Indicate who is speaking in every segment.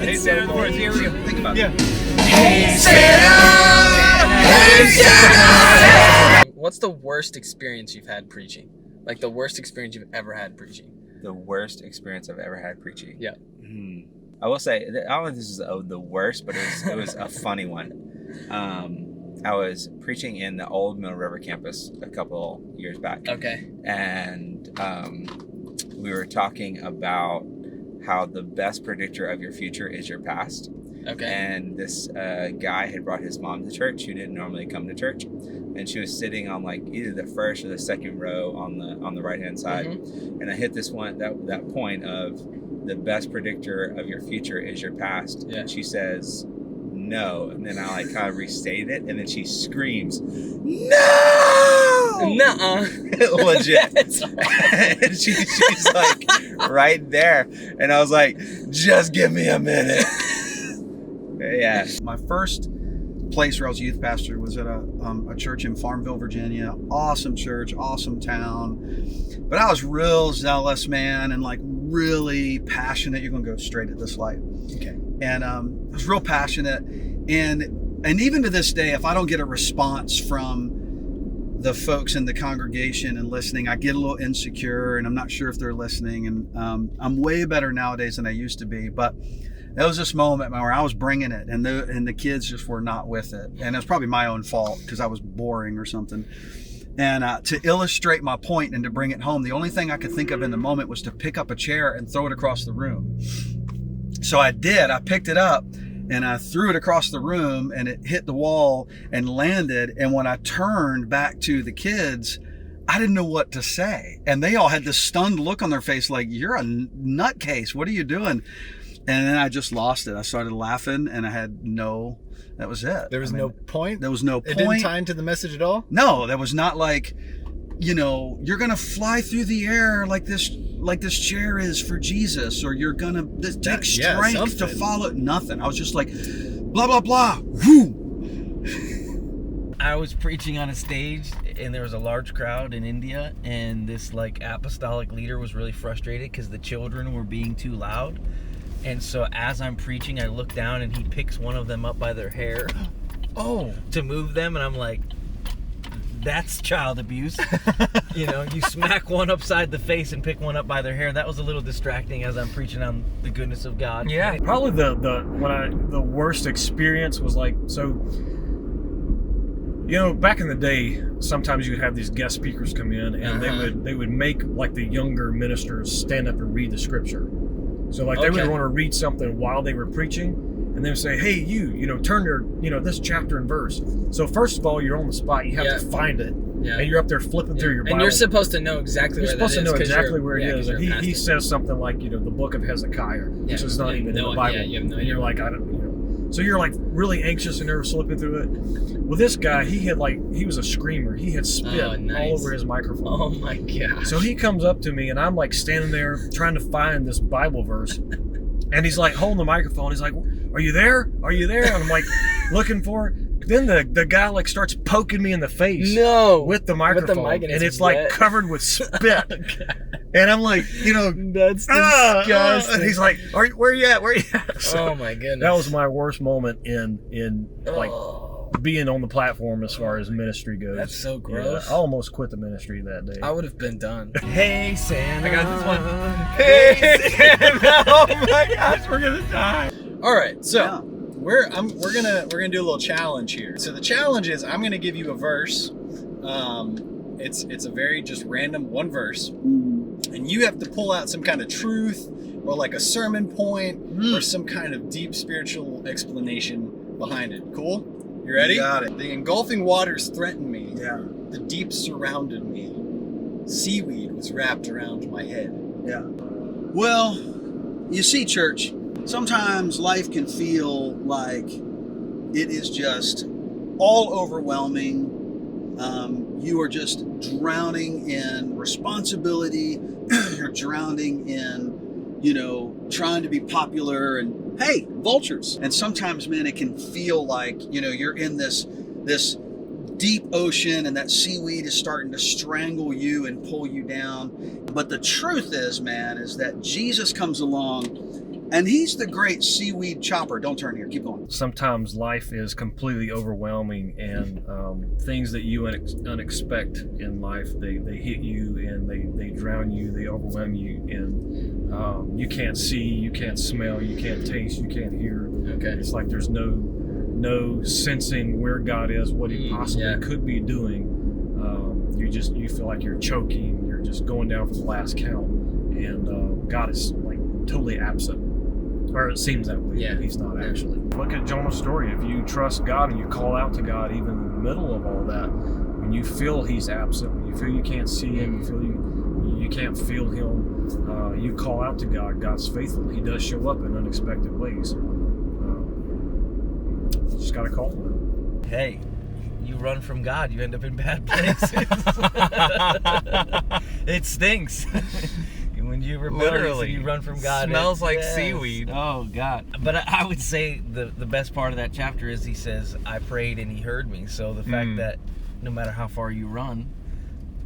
Speaker 1: Hey, Santa, the words. Here we go. Think about it.
Speaker 2: Hey Santa! Hey Santa!
Speaker 3: What's the worst experience you've had preaching? Like the worst experience you've ever had preaching?
Speaker 1: The worst experience I've ever had preaching.
Speaker 3: Yeah.
Speaker 1: I will say, I don't know if this is the worst, but it was a funny one. I was preaching in the old Mill River campus a couple years back.
Speaker 3: Okay.
Speaker 1: And we were talking about how the best predictor of your future is your past.
Speaker 3: Okay.
Speaker 1: And this guy had brought his mom to church who didn't normally come to church, and she was sitting on like either the first or the second row on the right hand side. And I hit this one that point of the best predictor of your future is your past.
Speaker 3: Yeah.
Speaker 1: And she says no, and then I like kind of restated it, and then she screams, "No!"
Speaker 3: Nuh-uh.
Speaker 1: Legit. And she's like right there, and I was like, "Just give me a minute." Yeah.
Speaker 2: My first place where I was a youth pastor was at a church in Farmville, Virginia. Awesome church, awesome town. But I was real zealous, man, and like really passionate. You're going to go straight at this light. Okay. And I was real passionate. And even to this day, if I don't get a response from the folks in the congregation and listening, I get a little insecure, and I'm not sure if they're listening. And I'm way better nowadays than I used to be. But there was this moment where I was bringing it, and the kids just were not with it. And it was probably my own fault because I was boring or something. And to illustrate my point and to bring it home, the only thing I could think of in the moment was to pick up a chair and throw it across the room. So I did. I picked it up and I threw it across the room, and it hit the wall and landed. And when I turned back to the kids, I didn't know what to say. And they all had this stunned look on their face like, "You're a nutcase. What are you doing?" And then I just lost it. I started laughing, and that was it.
Speaker 4: There was no point?
Speaker 2: There was no point.
Speaker 4: It didn't tie into the message at all?
Speaker 2: No, that was not like, you're going to fly through the air like this chair is for Jesus, or you're going to take strength to follow. Nothing. I was just like, blah, blah, blah. Whoo!
Speaker 5: I was preaching on a stage, and there was a large crowd in India, and this like apostolic leader was really frustrated because the children were being too loud. And so as I'm preaching, I look down, and he picks one of them up by their hair to move them. And I'm like, that's child abuse. You smack one upside the face and pick one up by their hair. That was a little distracting as I'm preaching on the goodness of God.
Speaker 6: Yeah. Probably the worst experience was like, so, back in the day, sometimes you would have these guest speakers come in, and they would make like the younger ministers stand up and read the scripture. So like they would want to read something while they were preaching, and they would say, "Hey, turn to, this chapter and verse." So first of all, you're on the spot. You have to find it. Yeah. And you're up there flipping through your Bible.
Speaker 3: And you're supposed to know exactly where that is.
Speaker 6: You're supposed to know exactly where it is. And he says something like, the book of Hezekiah, which is not even in the Bible.
Speaker 3: Yeah, you have no idea.
Speaker 6: And you're like, I don't. So you're like really anxious and nervous flipping through it. Well, this guy, he was a screamer. He had spit all over his microphone.
Speaker 3: Oh my gosh.
Speaker 6: So he comes up to me, and I'm like standing there trying to find this Bible verse. And he's like holding the microphone. He's like, "Are you there? Are you there?" And I'm like looking for it. Then the guy like starts poking me in the face. With the microphone.
Speaker 3: With the mic, and
Speaker 6: it's like covered with spit. And I'm like,
Speaker 3: that's disgusting.
Speaker 6: And he's like, where you at? Where you at? So
Speaker 3: oh my goodness.
Speaker 6: That was my worst moment in like being on the platform as far as ministry goes.
Speaker 3: That's so gross.
Speaker 6: I almost quit the ministry that day.
Speaker 3: I would have been done.
Speaker 5: Hey Santa.
Speaker 3: I got this one.
Speaker 5: Hey
Speaker 3: Santa. Oh my gosh, we're gonna die.
Speaker 4: All right, so we're gonna do a little challenge here. So the challenge is I'm gonna give you a verse. It's a very just random one verse, and you have to pull out some kind of truth or like a sermon point or some kind of deep spiritual explanation behind it. Cool? You ready?
Speaker 2: Got it.
Speaker 4: The engulfing waters threatened me.
Speaker 2: Yeah.
Speaker 4: The deep surrounded me. Seaweed was wrapped around my head.
Speaker 2: Yeah. Well, you see, church, sometimes life can feel like it is just all overwhelming. You are just drowning in responsibility. You're drowning in, trying to be popular and, hey, vultures. And sometimes, man, it can feel like, you're in this deep ocean, and that seaweed is starting to strangle you and pull you down. But the truth is, man, is that Jesus comes along And he's the great seaweed chopper. Don't turn here. Keep going.
Speaker 6: Sometimes life is completely overwhelming, and things that you unexpect in life, they hit you and they drown you, they overwhelm you, and you can't see, you can't smell, you can't taste, you can't hear.
Speaker 3: Okay.
Speaker 6: It's like there's no sensing where God is, what He possibly could be doing. You feel like you're choking, you're just going down for the last count, and God is like totally absent. Or it seems that way.
Speaker 3: Yeah.
Speaker 6: He's not actually. Look at Jonah's story. If you trust God and you call out to God, even in the middle of all that, when you feel He's absent, when you feel you can't see Him, you feel you can't feel Him, you call out to God. God's faithful. He does show up in unexpected ways. Just gotta call Him.
Speaker 5: Hey, you run from God, you end up in bad places. It stinks. When you rebel and you run from God,
Speaker 3: smells like seaweed.
Speaker 5: Oh God! But I would say the best part of that chapter is he says, "I prayed and He heard me." So the fact that no matter how far you run,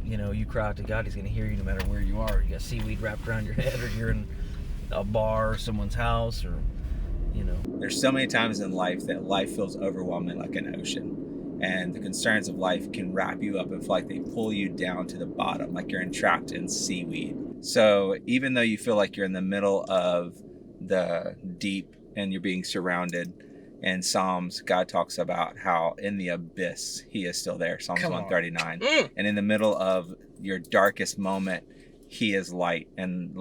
Speaker 5: you cry out to God, He's going to hear you no matter where you are. You got seaweed wrapped around your head, or you're in a bar or someone's house, or
Speaker 1: There's so many times in life that life feels overwhelming like an ocean. And the concerns of life can wrap you up and feel like they pull you down to the bottom, like you're entrapped in seaweed. So even though you feel like you're in the middle of the deep and you're being surrounded, in Psalms, God talks about how in the abyss, He is still there. Psalms 139. And in the middle of your darkest moment, He is light and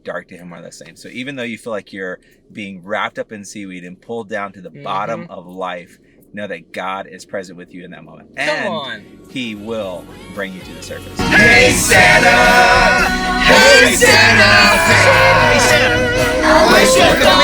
Speaker 1: dark to Him are the same. So even though you feel like you're being wrapped up in seaweed and pulled down to the bottom of life, know that God is present with you in that moment. And He will bring you to the surface.
Speaker 7: Hey Santa! Hey Santa! Hey Santa! I wish you could